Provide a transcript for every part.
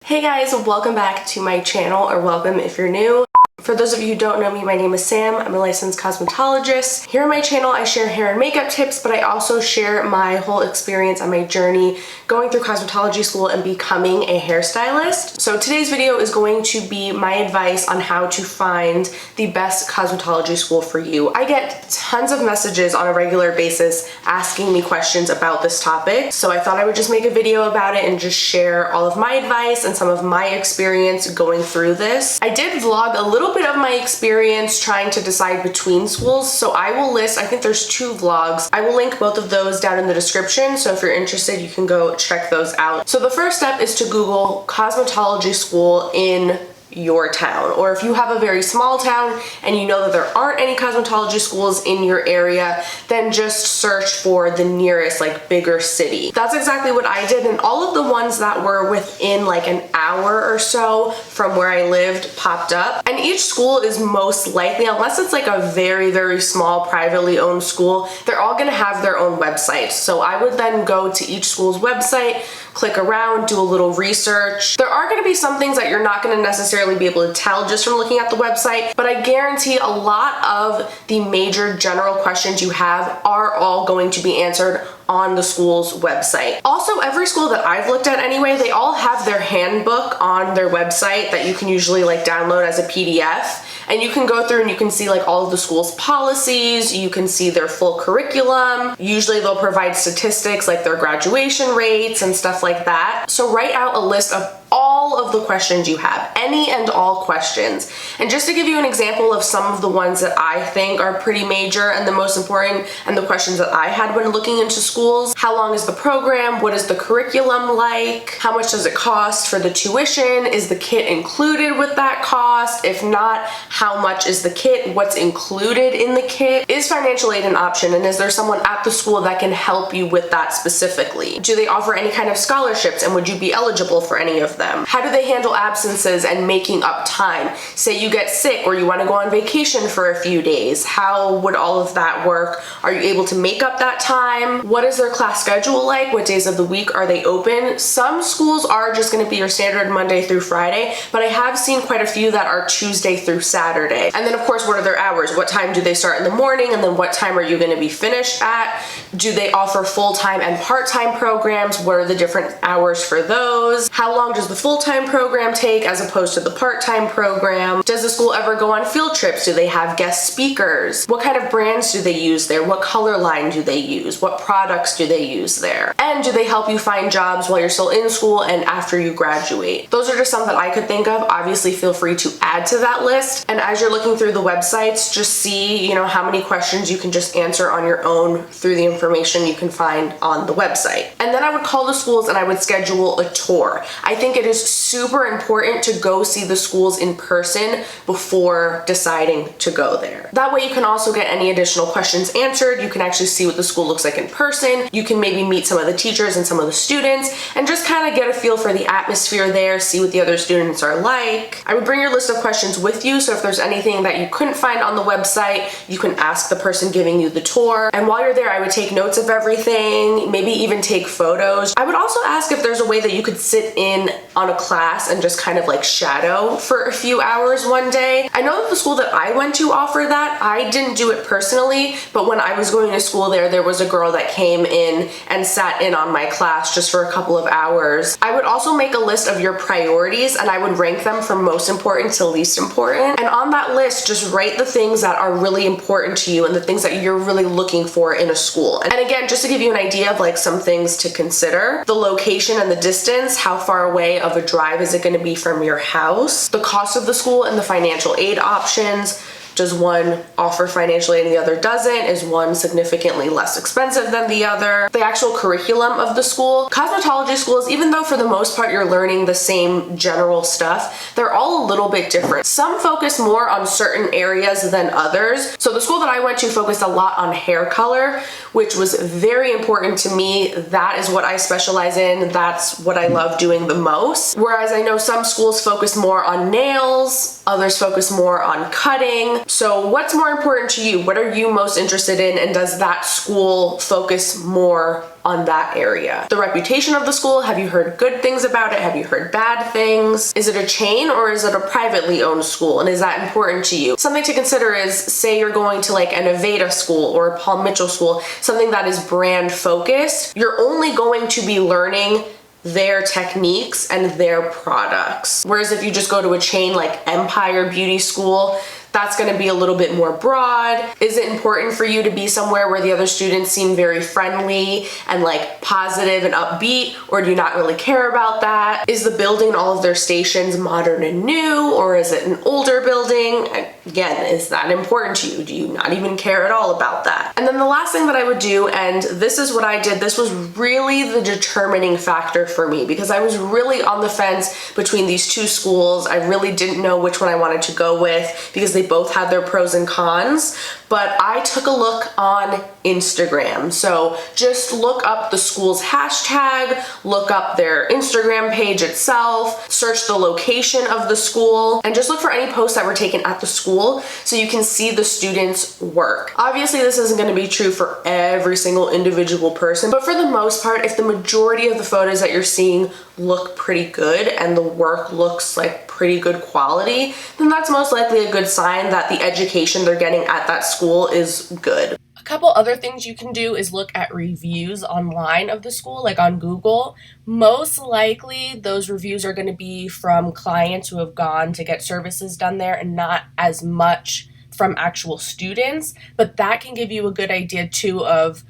Hey guys, welcome back to my channel, or welcome if you're new. For those of you who don't know me, my name is Sam. I'm a licensed cosmetologist. Here on my channel, I share hair and makeup tips, but I also share my whole experience on my journey going through cosmetology school and becoming a hairstylist. So today's video is going to be my advice on how to find the best cosmetology school for you. I get tons of messages on a regular basis asking me questions about this topic, so I thought I would just make a video about it and just share all of my advice and some of my experience going through this. I did vlog a little bit of my experience trying to decide between schools, so I will list, I think there's 2 vlogs. I will link both of those down in the description, so if you're interested, you can go check those out. So the first step is to Google cosmetology school in your town, or if you have a very small town and you know that there aren't any cosmetology schools in your area, then just search for the nearest bigger city. That's exactly what I did, and all of the ones that were within an hour or so from where I lived popped up. And each school is most likely, unless it's a very small privately owned school, they're all gonna have their own website. So I would then go to each school's website, click around, do a little research. There are gonna be some things that you're not gonna necessarily be able to tell just from looking at the website, but I guarantee a lot of the major general questions you have are all going to be answered on the school's website. Also, every school that I've looked at anyway, they all have their handbook on their website that you can usually download as a PDF. And you can go through and you can see all of the school's policies, you can see their full curriculum. Usually they'll provide statistics like their graduation rates and stuff like that. So write out a list of all of the questions you have, any and all questions. And just to give you an example of some of the ones that I think are pretty major and the most important, and the questions that I had when looking into schools: how long is the program? What is the curriculum like? How much does it cost for the tuition? Is the kit included with that cost? If not, how much is the kit? What's included in the kit? Is financial aid an option? And is there someone at the school that can help you with that specifically? Do they offer any kind of scholarships, and would you be eligible for any of them? How do they handle absences and making up time? Say you get sick or you want to go on vacation for a few days. How would all of that work? Are you able to make up that time? What is their class schedule like? What days of the week are they open? Some schools are just going to be your standard Monday through Friday, but I have seen quite a few that are Tuesday through Saturday. And then of course, what are their hours? What time do they start in the morning, and then what time are you going to be finished at? Do they offer full-time and part-time programs? What are the different hours for those? How long does the full-time program take as opposed to the part-time program? Does the school ever go on field trips? Do they have guest speakers? What kind of brands do they use there? What color line do they use? What products do they use there? And do they help you find jobs while you're still in school and after you graduate? Those are just some that I could think of. Obviously, feel free to add to that list. And as you're looking through the websites, just see, how many questions you can just answer on your own through the information you can find on the website. And then I would call the schools and I would schedule a tour. I think it is super important to go see the schools in person before deciding to go there. That way you can also get any additional questions answered. You can actually see what the school looks like in person. You can maybe meet some of the teachers and some of the students and just kind of get a feel for the atmosphere there, see what the other students are like. I would bring your list of questions with you, so if there's anything that you couldn't find on the website, you can ask the person giving you the tour. And while you're there, I would take notes of everything, maybe even take photos. I would also ask if there's a way that you could sit in on a class and just kind of shadow for a few hours one day. I know that the school that I went to offered that. I didn't do it personally, but when I was going to school there was a girl that came in and sat in on my class just for a couple of hours. I would also make a list of your priorities, and I would rank them from most important to least important. And on that list, just write the things that are really important to you and the things that you're really looking for in a school. And again, just to give you an idea of some things to consider: the location and the distance. How far away of a drive is it going to be from your house? The cost of the school and the financial aid options. Does one offer financial aid and the other doesn't? Is one significantly less expensive than the other? The actual curriculum of the school. Cosmetology schools, even though for the most part you're learning the same general stuff, they're all a little bit different. Some focus more on certain areas than others. So the school that I went to focused a lot on hair color, which was very important to me. That is what I specialize in. That's what I love doing the most. Whereas I know some schools focus more on nails, others focus more on cutting. So what's more important to you? What are you most interested in, and does that school focus more on that area? The reputation of the school, have you heard good things about it? Have you heard bad things? Is it a chain or is it a privately owned school, and is that important to you? Something to consider is, say you're going to like an Aveda school or a Paul Mitchell school, something that is brand focused, you're only going to be learning their techniques and their products. Whereas if you just go to a chain like Empire Beauty School, that's going to be a little bit more broad. Is it important for you to be somewhere where the other students seem very friendly and like positive and upbeat, or do you not really care about that? Is the building, all of their stations, modern and new, or is it an older building? Again, is that important to you? Do you not even care at all about that? And then the last thing that I would do, and this is what I did, this was really the determining factor for me, because I was really on the fence between these two schools. I really didn't know which one I wanted to go with because they both had their pros and cons, but I took a look on Instagram. So just look up the school's hashtag, look up their Instagram page itself, search the location of the school, and just look for any posts that were taken at the school so you can see the students' work. Obviously, this isn't going to be true for every single individual person, but for the most part, if the majority of the photos that you're seeing look pretty good and the work looks like pretty good quality, then that's most likely a good sign that the education they're getting at that school is good. A couple other things you can do is look at reviews online of the school, like on Google. Most likely those reviews are going to be from clients who have gone to get services done there and not as much from actual students, but that can give you a good idea too of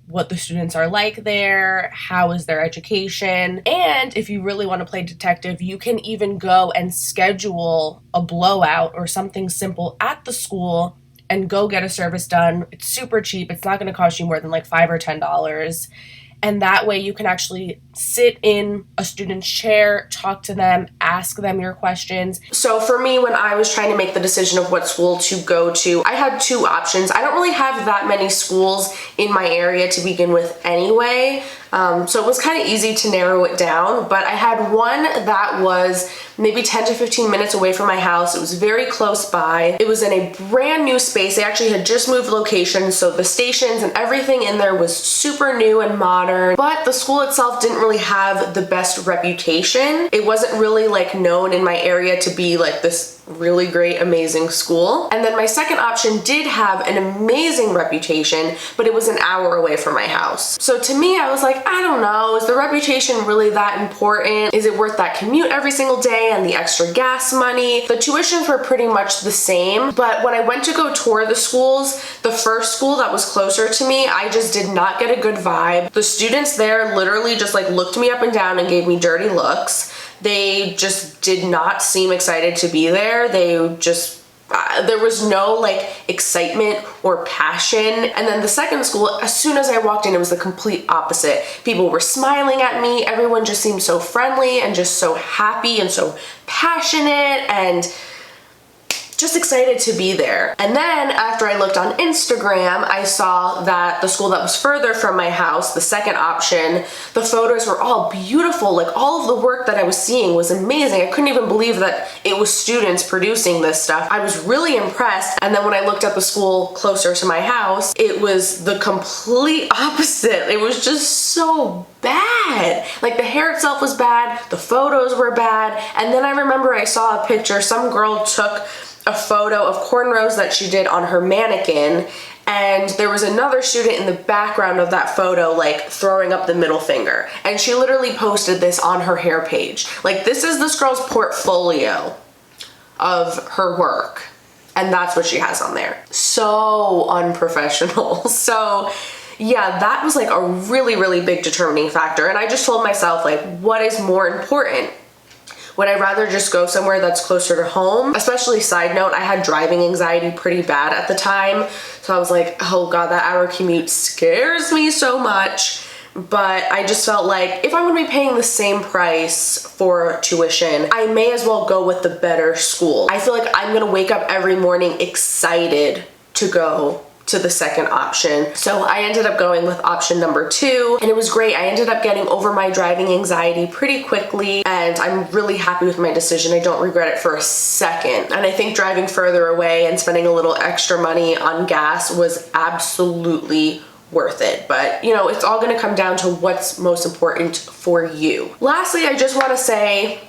what the students are like there, how is their education, and if you really want to play detective, you can even go and schedule a blowout or something simple at the school and go get a service done. It's super cheap. It's not going to cost you more than like $5 or $10. And that way you can actually sit in a student's chair, talk to them, ask them your questions. So for me, when I was trying to make the decision of what school to go to, I had two options. I don't really have that many schools in my area to begin with anyway. So it was kind of easy to narrow it down, but I had one that was maybe 10 to 15 minutes away from my house. It was very close by. It was in a brand new space. They actually had just moved locations, so the stations and everything in there was super new and modern, but the school itself didn't really have the best reputation. It wasn't really like known in my area to be like this really great, amazing school. And then my second option did have an amazing reputation, but it was an hour away from my house. So to me, I was like, I don't know, is the reputation really that important? Is it worth that commute every single day and the extra gas money? The tuitions were pretty much the same, but when I went to go tour the schools, the first school that was closer to me, I just did not get a good vibe. The students there literally just like looked me up and down and gave me dirty looks. They just did not seem excited to be there. They just, there was no like excitement or passion. And then the second school, as soon as I walked in, it was the complete opposite. People were smiling at me. Everyone just seemed so friendly and just so happy and so passionate and just excited to be there. And then after I looked on Instagram, I saw that the school that was further from my house, the second option, the photos were all beautiful. Like all of the work that I was seeing was amazing. I couldn't even believe that it was students producing this stuff. I was really impressed. And then when I looked at the school closer to my house, it was the complete opposite. It was just so bad. Like the hair itself was bad, the photos were bad. And then I remember I saw a picture, some girl took a photo of cornrows that she did on her mannequin, and there was another student in the background of that photo like throwing up the middle finger, and she literally posted this on her hair page. Like, this is this girl's portfolio of her work, and that's what she has on there. So unprofessional. So yeah, that was like a really, really big determining factor, and I just told myself, like, what is more important? Would I rather just go somewhere that's closer to home? Especially, side note, I had driving anxiety pretty bad at the time. So I was like, oh God, that hour commute scares me so much. But I just felt like if I'm gonna be paying the same price for tuition, I may as well go with the better school. I feel like I'm gonna wake up every morning excited to go to the second option. So I ended up going with option number 2, and it was great. I ended up getting over my driving anxiety pretty quickly, and I'm really happy with my decision. I don't regret it for a second. And I think driving further away and spending a little extra money on gas was absolutely worth it. But you know, it's all gonna come down to what's most important for you. Lastly, I just wanna say,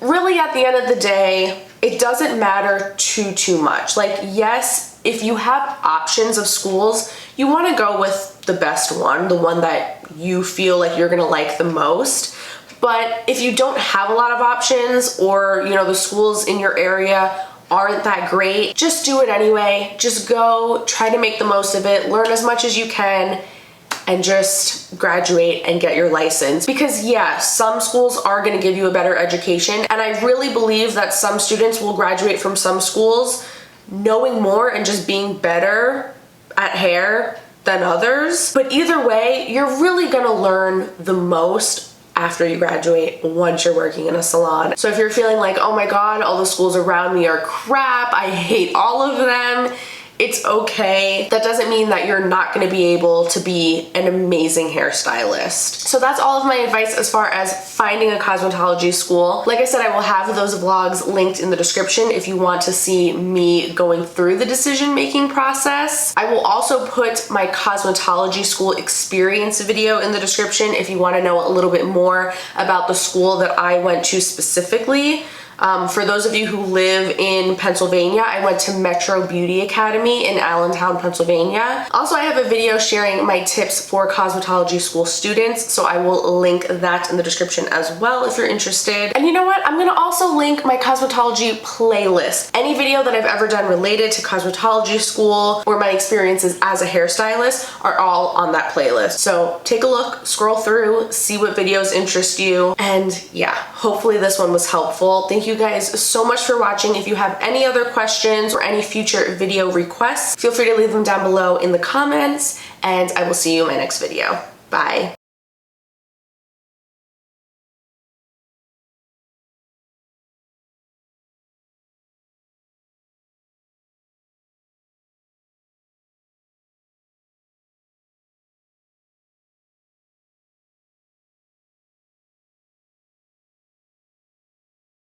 really at the end of the day, it doesn't matter too much. Like, yes, if you have options of schools, you want to go with the best one, the one that you feel like you're going to like the most. But if you don't have a lot of options, or you know, the schools in your area aren't that great, just do it anyway. Just go, try to make the most of it, learn as much as you can, and just graduate and get your license. Because yeah, some schools are going to give you a better education, and I really believe that some students will graduate from some schools knowing more and just being better at hair than others. But either way, you're really gonna learn the most after you graduate, once you're working in a salon. So if you're feeling like, oh my god, all the schools around me are crap, I hate all of them, it's okay. That doesn't mean that you're not gonna be able to be an amazing hairstylist. So that's all of my advice as far as finding a cosmetology school. Like I said, I will have those vlogs linked in the description if you want to see me going through the decision-making process. I will also put my cosmetology school experience video in the description if you wanna know a little bit more about the school that I went to specifically. For those of you who live in Pennsylvania, I went to Metro Beauty Academy in Allentown, Pennsylvania. Also, I have a video sharing my tips for cosmetology school students, so I will link that in the description as well if you're interested. And you know what? I'm gonna also link my cosmetology playlist. Any video that I've ever done related to cosmetology school or my experiences as a hairstylist are all on that playlist. So take a look, scroll through, see what videos interest you, and yeah, hopefully this one was helpful. Thank you guys so much for watching. If you have any other questions or any future video requests, feel free to leave them down below in the comments, and I will see you in my next video. Bye.